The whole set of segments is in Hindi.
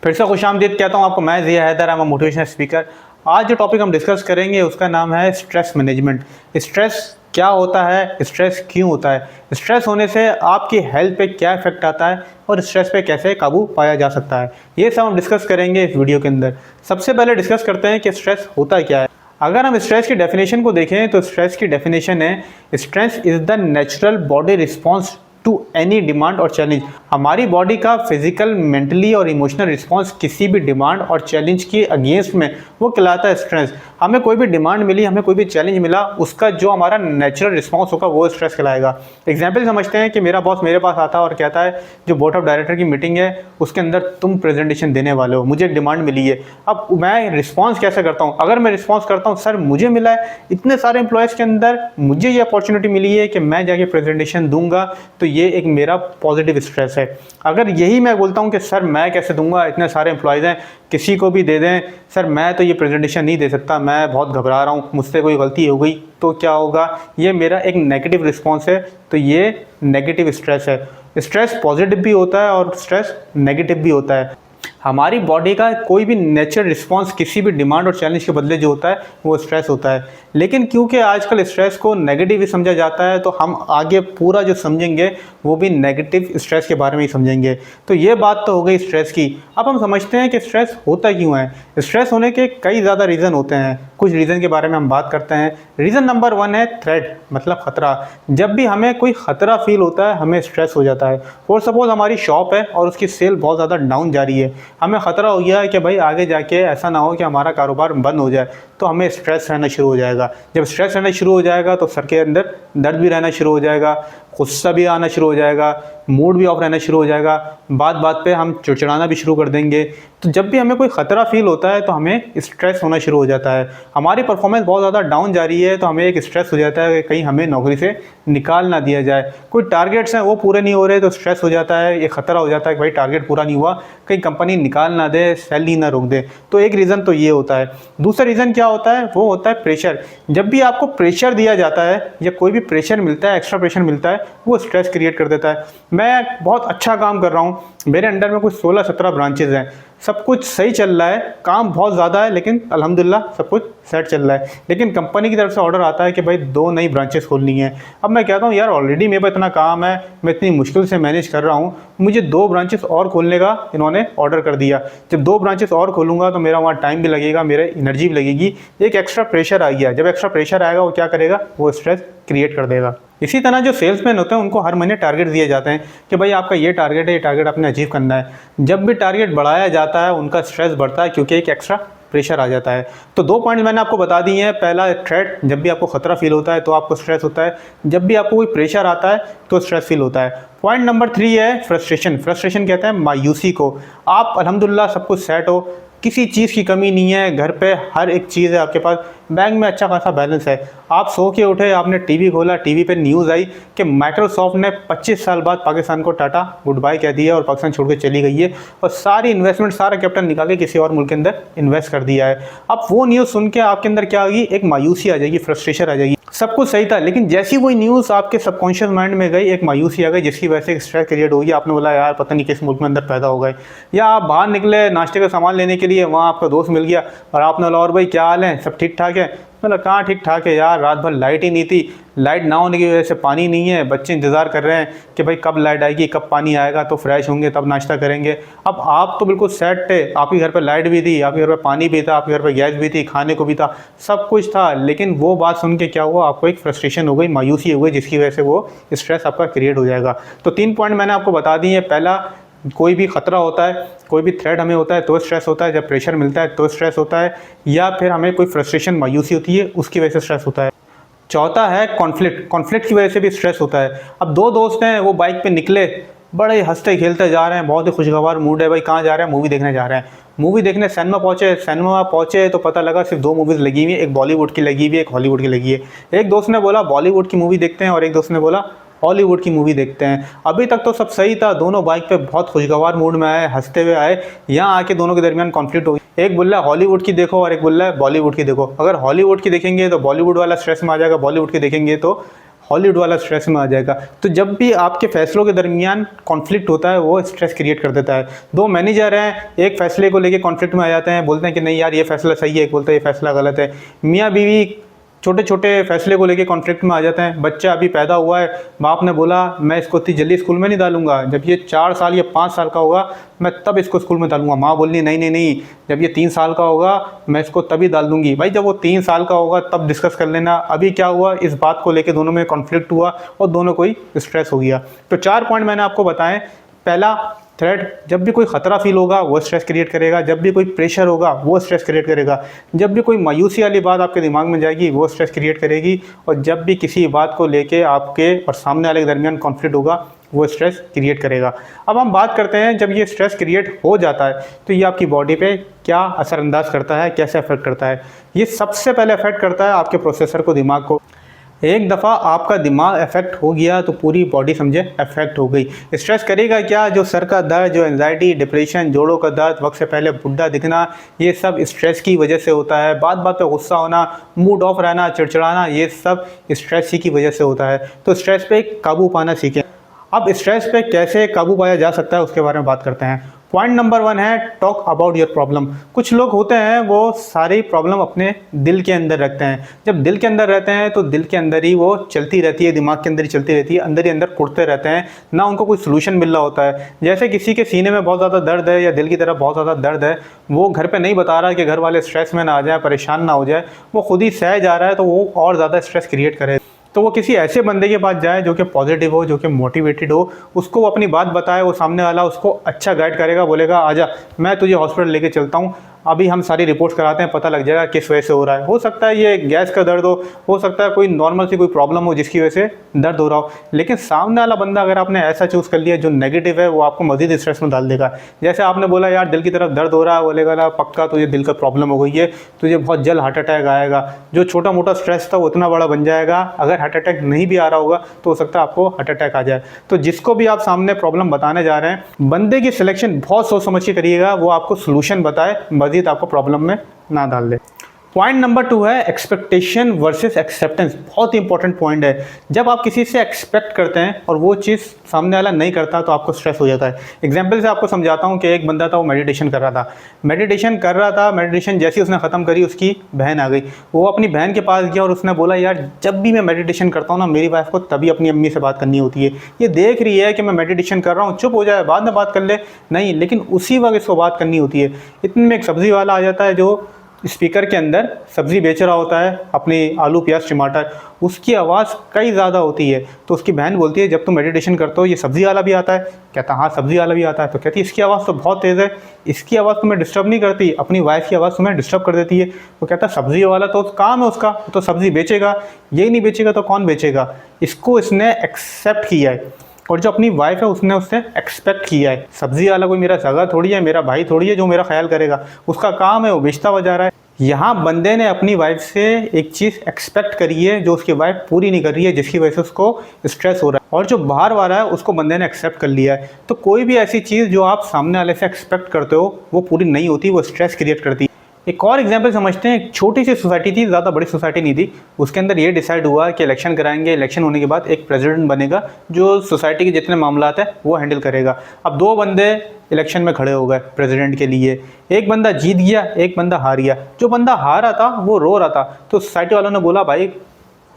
फिर से खुशामदीद कहता हूँ आपको। मैं Zia Haider, I'm a motivational speaker. आज जो टॉपिक हम डिस्कस करेंगे उसका नाम है स्ट्रेस मैनेजमेंट। स्ट्रेस क्या होता है, स्ट्रेस क्यों होता है, स्ट्रेस होने से आपकी हेल्थ पे क्या इफेक्ट आता है और स्ट्रेस पे कैसे काबू पाया जा सकता है, ये सब हम डिस्कस करेंगे इस वीडियो के अंदर। सबसे पहले डिस्कस करते हैं कि स्ट्रेस होता क्या है। अगर हम स्ट्रेस की डेफिनेशन को देखें तो स्ट्रेस की डेफिनेशन है, stress is the natural body response to any demand और चैलेंज। हमारी बॉडी का फिजिकल, मेंटली और इमोशनल रिस्पॉन्स किसी भी डिमांड और चैलेंज के अगेंस्ट में वो कहलाता है स्ट्रेस। हमें कोई भी डिमांड मिली, हमें कोई भी चैलेंज मिला, उसका जो हमारा नेचुरल रिस्पॉन्स होगा वो स्ट्रेस कहलाएगा। एग्जाम्पल समझते हैं कि मेरा बॉस मेरे पास आता है और कहता है जो बोर्ड ऑफ डायरेक्टर की मीटिंग है उसके अंदर तुम प्रेजेंटेशन देने वाले हो, मुझे एक डिमांड मिली है। अब मैं रिस्पॉन्स कैसे करता हूँ? अगर मैं रिस्पॉन्स करता हूँ सर मुझे मिला है, इतने सारे एम्प्लॉयज़ के अंदर मुझे ये अपॉर्चुनिटी मिली है कि मैं जाके प्रेजेंटेशन दूंगा, तो ये एक मेरा पॉजिटिव स्ट्रेस है। अगर यही मैं बोलता हूँ कि सर मैं कैसे दूंगा, इतने सारे एम्प्लॉयज़ हैं, किसी को भी दे दें, सर मैं तो ये प्रेजेंटेशन नहीं दे सकता, मैं बहुत घबरा रहा हूँ, मुझसे कोई गलती हो गई तो क्या होगा, ये मेरा एक नेगेटिव रिस्पॉन्स है। तो ये नेगेटिव स्ट्रेस है। स्ट्रेस पॉजिटिव भी होता है और स्ट्रेस नेगेटिव भी होता है। हमारी बॉडी का कोई भी नेचुरल रिस्पॉन्स किसी भी डिमांड और चैलेंज के बदले जो होता है वो स्ट्रेस होता है। लेकिन क्योंकि आजकल स्ट्रेस को नेगेटिव ही समझा जाता है, तो हम आगे पूरा जो समझेंगे वो भी नेगेटिव स्ट्रेस के बारे में ही समझेंगे। तो ये बात तो हो गई स्ट्रेस की। अब हम समझते हैं कि स्ट्रेस होता क्यों है। स्ट्रेस होने के कई ज़्यादा रीज़न होते हैं। कुछ रीज़न के बारे में हम बात करते हैं। रीज़न नंबर 1 है थ्रेट, मतलब ख़तरा। जब भी हमें कोई ख़तरा फील होता है हमें स्ट्रेस हो जाता है। फॉर सपोज हमारी शॉप है और उसकी सेल बहुत ज़्यादा डाउन जा रही है, हमें ख़तरा हो गया है कि भाई आगे जाके ऐसा ना हो कि हमारा कारोबार बंद हो जाए, तो हमें स्ट्रेस रहना शुरू हो जाएगा। जब स्ट्रेस रहना शुरू हो जाएगा तो सर के अंदर दर्द भी रहना शुरू हो जाएगा, गुस्सा भी आना शुरू हो जाएगा, मूड भी ऑफ रहना शुरू हो जाएगा, बात बात पे हम चिड़चिड़ाना भी शुरू कर देंगे। तो जब भी हमें कोई ख़तरा फील होता है तो हमें स्ट्रेस होना शुरू हो जाता है। हमारी परफॉर्मेंस बहुत ज़्यादा डाउन जा रही है तो हमें एक स्ट्रेस हो जाता है कि कहीं हमें नौकरी से निकाल ना दिया जाए। कोई टारगेट्स हैं वो पूरे नहीं हो रहे तो स्ट्रेस हो जाता है, एक ख़तरा हो जाता है कि भाई टारगेट पूरा नहीं हुआ, कहीं कंपनी निकाल ना दे, सैलरी ना रोक दे। तो एक रीज़न तो ये होता है। दूसरा रीज़न क्या होता है? वो होता है प्रेशर। जब भी आपको प्रेशर दिया जाता है या कोई भी प्रेशर मिलता है, एक्स्ट्रा प्रेशर मिलता है, वो स्ट्रेस क्रिएट कर देता है। मैं बहुत अच्छा काम कर रहा हूँ, मेरे अंडर में कुछ 16-17 ब्रांचेज़ हैं, सब कुछ सही चल रहा है, काम बहुत ज़्यादा है लेकिन अल्हम्दुलिल्लाह सब कुछ सेट चल रहा है। लेकिन कंपनी की तरफ से ऑर्डर आता है कि भाई 2 नई ब्रांचेस खोलनी है। अब मैं कहता हूँ यार ऑलरेडी मेरे पास इतना काम है, मैं इतनी मुश्किल से मैनेज कर रहा हूँ, मुझे 2 ब्रांचेस और खोलने का इन्होंने ऑर्डर कर दिया। जब 2 ब्रांचेस और खोलूँगा तो मेरा वहाँ टाइम भी लगेगा, मेरा एनर्जी भी लगेगी, एक एक्स्ट्रा प्रेशर आ गया। जब एक्स्ट्रा प्रेशर आएगा वो क्या करेगा? वो स्ट्रेस क्रिएट कर देगा। इसी तरह जो सेल्समैन होते हैं उनको हर महीने टारगेट दिए जाते हैं कि भाई आपका ये टारगेट है, ये टारगेट आपने अचीव करना है। जब भी टारगेट बढ़ाया जाता है उनका स्ट्रेस बढ़ता है क्योंकि एक एक्स्ट्रा प्रेशर आ जाता है। तो 2 पॉइंट मैंने आपको बता दिए हैं। पहला थ्रेट, जब भी आपको खतरा फील होता है तो आपको स्ट्रेस होता है, जब भी आपको कोई प्रेशर आता है तो स्ट्रेस फील होता है। पॉइंट नंबर 3 है फ्रस्ट्रेशन। फ्रस्ट्रेशन कहते हैं मायूसी को। आप अल्हम्दुलिल्लाह सब कुछ सेट हो, किसी चीज़ की कमी नहीं है, घर पे हर एक चीज़ है आपके पास, बैंक में अच्छा खासा बैलेंस है, आप सो के उठे, आपने टीवी खोला, टीवी पे न्यूज़ आई कि माइक्रोसॉफ्ट ने 25 साल बाद पाकिस्तान को टाटा गुड बाय कह दिया और पाकिस्तान छोड़ के चली गई है और सारी इन्वेस्टमेंट, सारा कैपिटल निकाल के किसी और मुल्क के अंदर इन्वेस्ट कर दिया है। अब वो न्यूज़ सुन के आपके अंदर क्या होगी? एक मायूसी आ जाएगी, फ्रस्ट्रेशन आ जाएगी। सब कुछ सही था लेकिन जैसी वही न्यूज़ आपके सबकॉन्शियस माइंड में गई, एक मायूसी आ गई जिसकी वजह से स्ट्रेस क्रिएट होगी। आपने बोला यार पता नहीं किस मुल्क में अंदर पैदा हो गए, या आप बाहर निकले नाश्ते का सामान लेने के लिए, वहाँ आपका दोस्त मिल गया और आपने बोला और भाई क्या हाल है, सब ठीक ठाक है? मतलब कहाँ ठीक ठाक है यार, रात भर लाइट ही नहीं थी, लाइट ना होने की वजह से पानी नहीं है, बच्चे इंतज़ार कर रहे हैं कि भाई कब लाइट आएगी, कब पानी आएगा तो फ्रेश होंगे तब नाश्ता करेंगे। अब आप तो बिल्कुल सेट थे, आपके घर पर लाइट भी थी, आपके घर पर पानी भी था, आपके घर पर गैस भी थी, खाने को भी था, सब कुछ था, लेकिन वो बात सुन के क्या हुआ? आपको एक फ्रस्ट्रेशन हो गई, मायूसी हो गई, जिसकी वजह से वो स्ट्रेस आपका क्रिएट हो जाएगा। तो 3 पॉइंट मैंने आपको बता दिए। पहला, कोई भी ख़तरा होता है, कोई भी थ्रेट हमें होता है तो स्ट्रेस होता है, जब प्रेशर मिलता है तो स्ट्रेस होता है, या फिर हमें कोई फ्रस्ट्रेशन, मायूसी होती है उसकी वजह से स्ट्रेस होता है। चौथा है कॉन्फ्लिक्ट। कॉन्फ्लिक्ट की वजह से भी स्ट्रेस होता है। अब 2 दोस्त हैं, वो बाइक पे निकले, बड़े हंसते खेलते जा रहे हैं, बहुत ही खुशगवार मूड है, भाई कहाँ जा रहे हैं? मूवी देखने जा रहे हैं। मूवी देखने सिनेमा पहुँचे तो पता लगा सिर्फ 2 मूवीज़ लगी हुई है, एक बॉलीवुड की लगी हुई है, एक हॉलीवुड की लगी है। एक दोस्त ने बोला बॉलीवुड की मूवी देखते हैं और एक दोस्त ने बोला हॉलीवुड की मूवी देखते हैं। अभी तक तो सब सही था, दोनों बाइक पे बहुत खुशगवार मूड में आए, हंसते हुए आए, यहाँ आके दोनों के दरमियान कॉन्फ्लिक्ट हो गई। एक बोल रहा है हॉलीवुड की देखो और एक बोल रहा है बॉलीवुड की देखो। अगर हॉलीवुड की देखेंगे तो बॉलीवुड वाला स्ट्रेस में आ जाएगा, बॉलीवुड की देखेंगे तो हॉलीवुड वाला स्ट्रेस में आ जाएगा। तो जब भी आपके फैसलों के दरमियान कॉन्फ्लिक्ट होता है वो स्ट्रेस क्रिएट कर देता है। दो मैनेजर हैं, एक फैसले को लेके कॉन्फ्लिक्ट में आ जाते हैं, बोलते हैं कि नहीं यार ये फैसला सही है, एक बोलता है ये फैसला गलत है। मियाँ बीवी छोटे छोटे फैसले को लेके कॉन्फ्लिक्ट में आ जाते हैं। बच्चा अभी पैदा हुआ है, बाप ने बोला मैं इसको इतनी जल्दी स्कूल में नहीं डालूंगा, जब ये 4 साल या 5 साल का होगा मैं तब इसको स्कूल में डालूंगा। माँ बोलनी नहीं नहीं नहीं, जब ये 3 साल का होगा मैं इसको तभी डाल दूंगी। भाई जब वो 3 साल का होगा तब डिस्कस कर लेना। अभी क्या हुआ, इस बात को लेके दोनों में कॉन्फ्लिक्ट हुआ और दोनों को ही स्ट्रेस हो गया। तो 4 पॉइंट मैंने आपको बताएं। पहला, थ्रेट, जब भी कोई खतरा फील होगा वो स्ट्रेस क्रिएट करेगा, जब भी कोई प्रेशर होगा वो स्ट्रेस क्रिएट करेगा, जब भी कोई मायूसी वाली बात आपके दिमाग में जाएगी वो स्ट्रेस क्रिएट करेगी, और जब भी किसी बात को लेके आपके और सामने वाले के दरमियान कॉन्फ्लिक्ट होगा वो स्ट्रेस क्रिएट करेगा। अब हम बात करते हैं जब ये स्ट्रेस क्रिएट हो जाता है तो ये आपकी बॉडी पे क्या असरअंदाज करता है, कैसे अफेक्ट करता है। ये सबसे पहले अफेक्ट करता है आपके प्रोसेसर को, दिमाग को। एक दफ़ा आपका दिमाग अफेक्ट हो गया तो पूरी बॉडी समझे अफेक्ट हो गई। स्ट्रेस करेगा क्या, जो सर का दर्द, जो एंजाइटी, डिप्रेशन, जोड़ों का दर्द, वक्त से पहले बुढ़ा दिखना, ये सब स्ट्रेस की वजह से होता है। बात बात पे गुस्सा होना, मूड ऑफ रहना, चिड़चिड़ाना, ये सब स्ट्रेस ही की वजह से होता है। तो स्ट्रेस पे काबू पाना सीखें। अब स्ट्रेस पे कैसे काबू पाया जा सकता है उसके बारे में बात करते हैं। पॉइंट नंबर 1 है टॉक अबाउट योर प्रॉब्लम। कुछ लोग होते हैं वो सारी प्रॉब्लम अपने दिल के अंदर रखते हैं। जब दिल के अंदर रहते हैं तो दिल के अंदर ही वो चलती रहती है, दिमाग के अंदर ही चलती रहती है, अंदर ही अंदर कुड़ते रहते हैं, ना उनको कोई सोल्यूशन मिल रहा होता है। जैसे किसी के सीने में बहुत ज़्यादा दर्द है या दिल की तरफ बहुत ज़्यादा दर्द है, वो घर पर नहीं बता रहा कि घर वाले स्ट्रेस में ना आ जाए, परेशान ना हो जाए, वो खुद ही सह जा रहा है, तो वो और ज़्यादा स्ट्रेस क्रिएट करे। तो वो किसी ऐसे बंदे के पास जाए जो कि पॉजिटिव हो, जो कि मोटिवेटेड हो, उसको वो अपनी बात बताए, वो सामने वाला उसको अच्छा गाइड करेगा, बोलेगा आजा मैं तुझे हॉस्पिटल लेके चलता हूँ, अभी हम सारी रिपोर्ट्स कराते हैं, पता लग जाएगा किस वजह से हो रहा है। हो सकता है ये गैस का दर्द हो सकता है कोई नॉर्मल सी कोई प्रॉब्लम हो जिसकी वजह से दर्द हो रहा हो। लेकिन सामने वाला बंदा अगर आपने ऐसा चूज़ कर लिया जो नेगेटिव है, वो आपको मज़ीद स्ट्रेस में डाल देगा। जैसे आपने बोला यार दिल की तरफ दर्द हो रहा है, बोलेगा ना पक्का तुझे दिल का प्रॉब्लम हो गई है, तुझे बहुत जल्द हार्ट अटैक आएगा। जो छोटा मोटा स्ट्रेस था वो इतना बड़ा बन जाएगा। अगर हार्ट अटैक नहीं भी आ रहा होगा तो हो सकता है आपको हार्ट अटैक आ जाए। तो जिसको भी आप सामने प्रॉब्लम बताने जा रहे हैं, बंदे की सिलेक्शन बहुत सोच समझ के करिएगा, वो आपको सोल्यूशन बताए, मज़ीद आपको प्रॉब्लम में ना डाल दे। पॉइंट नंबर 2 है एक्सपेक्टेशन वर्सेस एक्सेप्टेंस। बहुत ही इंपॉर्टेंट पॉइंट है। जब आप किसी से एक्सपेक्ट करते हैं और वो चीज़ सामने वाला नहीं करता तो आपको स्ट्रेस हो जाता है। एग्जांपल से आपको समझाता हूँ कि एक बंदा था, वो मेडिटेशन कर रहा था। मेडिटेशन जैसी उसने ख़त्म करी, उसकी बहन आ गई। वो अपनी बहन के पास गया और उसने बोला यार जब भी मैं मेडिटेशन करता हूँ ना, मेरी वाइफ को तभी अपनी अम्मी से बात करनी होती है। ये देख रही है कि मैं मेडिटेशन कर रहा हूँ, चुप हो जाए, बाद में बात कर ले, नहीं, लेकिन उसी वक्त इसको बात करनी होती है। इतने में एक सब्ज़ी वाला आ जाता है जो स्पीकर के अंदर सब्ज़ी बेच रहा होता है, अपनी आलू प्याज टमाटर, उसकी आवाज़ कई ज़्यादा होती है। तो उसकी बहन बोलती है जब तुम मेडिटेशन करते हो ये सब्ज़ी वाला भी आता है? कहता हाँ सब्ज़ी वाला भी आता है। तो कहती है इसकी आवाज़ तो बहुत तेज़ है, इसकी आवाज़ तुम्हें डिस्टर्ब नहीं करती, अपनी वाइफ की आवाज़ तुम्हें डिस्टर्ब कर देती है। वो कहता सब्ज़ी वाला तो काम है उसका, तो सब्ज़ी बेचेगा, यही नहीं बेचेगा तो कौन बेचेगा। इसको इसने एक्सेप्ट किया है। और जो अपनी वाइफ है उसने उससे एक्सपेक्ट किया है। सब्ज़ी वाला कोई मेरा सगा थोड़ी है, मेरा भाई थोड़ी है जो मेरा ख्याल करेगा, उसका काम है वो बेचता हुआ जा रहा है। यहाँ बंदे ने अपनी वाइफ से एक चीज़ एक्सपेक्ट करी है जो उसकी वाइफ पूरी नहीं कर रही है, जिसकी वजह से उसको स्ट्रेस हो रहा है, और जो बाहर वाला है उसको बंदे ने एक्सेप्ट कर लिया है। तो कोई भी ऐसी चीज़ जो आप सामने वाले से एक्सपेक्ट करते हो वो पूरी नहीं होती, वो स्ट्रेस क्रिएट करती है। एक और एग्जांपल समझते हैं। एक छोटी सी सोसाइटी थी, ज़्यादा बड़ी सोसाइटी नहीं थी। उसके अंदर ये डिसाइड हुआ कि इलेक्शन कराएंगे, इलेक्शन होने के बाद एक प्रेसिडेंट बनेगा जो सोसाइटी के जितने मामलात हैं वो हैंडल करेगा। अब 2 बंदे इलेक्शन में खड़े हो गए प्रेसिडेंट के लिए। एक बंदा जीत गया, एक बंदा हार गया। जो बंदा हारा था वो रो रहा था। तो सोसाइटी वालों ने बोला भाई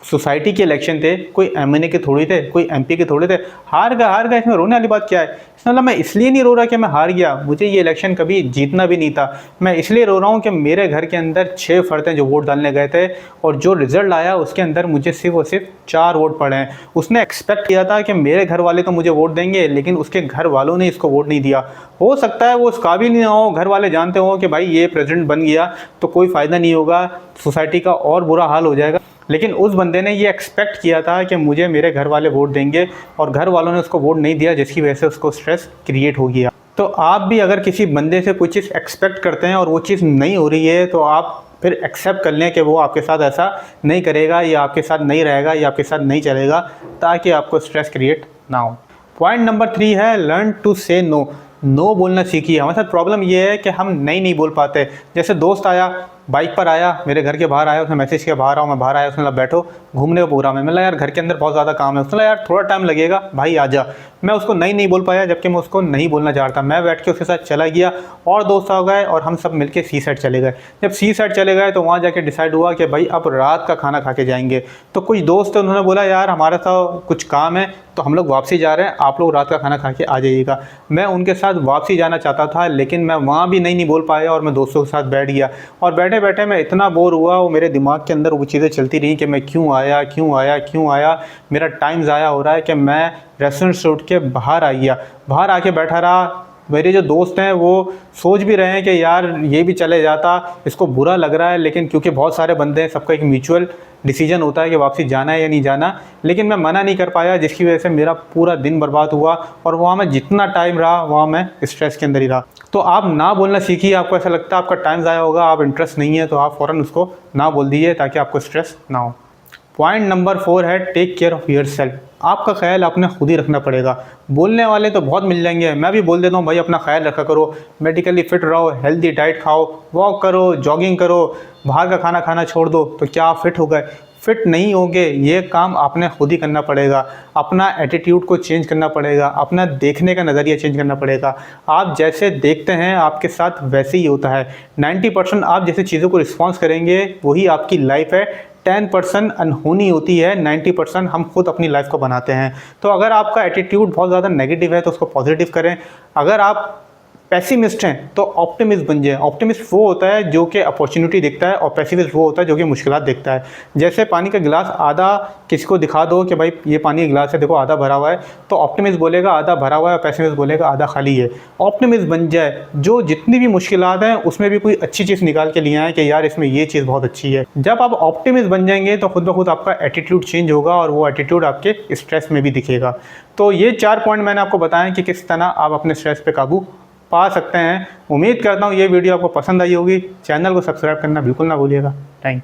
सोसाइटी के इलेक्शन थे, कोई एमएनए के थोड़ी थे, कोई एमपी के थोड़े थे, हार गया, इसमें रोने वाली बात क्या है। इसने बोला मैं इसलिए नहीं रो रहा कि मैं हार गया, मुझे ये इलेक्शन कभी जीतना भी नहीं था, मैं इसलिए रो रहा हूँ कि मेरे घर के अंदर 6 फर्द हैं जो वोट डालने गए थे, और जो रिजल्ट आया उसके अंदर मुझे सिर्फ और सिर्फ 4 वोट पड़े हैं। उसने एक्सपेक्ट किया था कि मेरे घर वाले तो मुझे वोट देंगे, लेकिन उसके घर वालों ने इसको वोट नहीं दिया। हो सकता है वो उस काबिल नहीं हो, घर वाले जानते हो कि भाई ये प्रेसिडेंट बन गया तो कोई फ़ायदा नहीं होगा, सोसाइटी का और बुरा हाल हो जाएगा, लेकिन उस बंदे ने ये एक्सपेक्ट किया था कि मुझे मेरे घर वाले वोट देंगे, और घर वालों ने उसको वोट नहीं दिया, जिसकी वजह से उसको स्ट्रेस क्रिएट हो गया। तो आप भी अगर किसी बंदे से कोई चीज़ एक्सपेक्ट करते हैं और वो चीज़ नहीं हो रही है, तो आप फिर एक्सेप्ट कर लें कि वो आपके साथ ऐसा नहीं करेगा, या आपके साथ नहीं रहेगा, या आपके साथ नहीं चलेगा, ताकि आपको स्ट्रेस क्रिएट ना हो। पॉइंट नंबर 3 है लर्न टू से नो। नो बोलना सीखिए। हमारे साथ प्रॉब्लम ये है कि हम नहीं बोल पाते। जैसे दोस्त आया, बाइक पर आया, मेरे घर के बाहर आया, उसने मैसेज किया बाहर आओ, मैं बाहर आया, उसने बोला बैठो घूमने को पूरा में। मतलब यार घर के अंदर बहुत ज़्यादा काम है। उसने बोला यार थोड़ा टाइम लगेगा भाई आ जा। मैं उसको नहीं बोल पाया, जबकि मैं उसको नहीं बोलना चाह रहा था। मैं बैठ के उसके साथ चला गया और दोस्त आ गए और हम सब मिलके सी साइड चले गए। जब सी साइड चले गए तो वहाँ जाके डिसाइड हुआ कि भाई अब रात का खाना खा के जाएंगे। तो कुछ दोस्त उन्होंने बोला यार हमारा तो कुछ काम है तो हम लोग वापसी जा रहे हैं, आप लोग रात का खाना खा के आ जाइएगा। मैं उनके साथ वापसी जाना चाहता था, लेकिन मैं वहाँ भी नहीं बोल पाया और मैं दोस्तों के साथ बैठ गया। और बैठे बैठे मैं इतना बोर हुआ, वो मेरे दिमाग के अंदर वो चीज़ें चलती रहीं कि मैं क्यों आया क्यों आया क्यों आया, मेरा टाइम ज़ाया हो रहा है। कि मैं रेस्टोरेंट से उठ के बाहर आ गया, बाहर आके बैठा रहा। मेरे जो दोस्त हैं वो सोच भी रहे हैं कि यार ये भी चले जाता, इसको बुरा लग रहा है, लेकिन क्योंकि बहुत सारे बंदे हैं, सबका एक म्यूचुअल डिसीजन होता है कि वापसी जाना है या नहीं जाना। लेकिन मैं मना नहीं कर पाया, जिसकी वजह से मेरा पूरा दिन बर्बाद हुआ और वहाँ मैं जितना टाइम रहा वहाँ मैं स्ट्रेस के अंदर ही रहा। तो आप ना बोलना सीखिए। आपको ऐसा लगता है आपका टाइम ज़ाया होगा, आप इंटरेस्ट नहीं है, तो आप फ़ौरन उसको ना बोल दीजिए ताकि आपको स्ट्रेस ना हो। पॉइंट नंबर 4 है take care of yourself. आपका ख्याल आपने खुद ही रखना पड़ेगा। बोलने वाले तो बहुत मिल जाएंगे, मैं भी बोल देता हूँ भाई अपना ख्याल रखा करो, मेडिकली फिट रहो, हेल्दी डाइट खाओ, वॉक करो, जॉगिंग करो, बाहर का खाना खाना छोड़ दो, तो क्या आप फिट हो गए? फिट नहीं होंगे। ये काम आपने खुद ही करना पड़ेगा। अपना एटीट्यूड को चेंज करना पड़ेगा, अपना देखने का नज़रिया चेंज करना पड़ेगा। आप जैसे देखते हैं आपके साथ वैसे ही होता है। 90% आप जैसे चीज़ों को रिस्पॉन्स करेंगे वही आपकी लाइफ है। 10% अनहोनी होती है, 90% हम खुद अपनी लाइफ को बनाते हैं। तो अगर आपका एटीट्यूड बहुत ज़्यादा नेगेटिव है तो उसको पॉजिटिव करें। अगर आप पेसिमिस्ट हैं तो ऑप्टिमिस्ट बन जाए। ऑप्टिमिस्ट वो होता है जो कि अपॉर्चुनिटी देखता है और पेसिमिस्ट वो होता है जो कि मुश्किलात देखता है। जैसे पानी का गिलास आधा किसी को दिखा दो कि भाई ये पानी का गिलास है देखो आधा भरा हुआ है, तो ऑप्टिमिस्ट बोलेगा आधा भरा हुआ है और पेसिमिस्ट बोलेगा आधा खाली है। ऑप्टिमिस्ट बन जाए जो जितनी भी मुश्किलात हैं उसमें भी कोई अच्छी चीज़ निकाल के लिए आए कि यार इसमें ये चीज़ बहुत अच्छी है। जब आप ऑप्टिमिस्ट बन जाएंगे तो खुद ब खुद आपका एटीट्यूड चेंज होगा और वो एटीट्यूड आपके स्ट्रेस में भी दिखेगा। तो ये 4 पॉइंट मैंने आपको बताया कि किस तरह आप अपने स्ट्रेस पे काबू पा सकते हैं। उम्मीद करता हूँ ये वीडियो आपको पसंद आई होगी। चैनल को सब्सक्राइब करना बिल्कुल ना भूलिएगा। Thank you.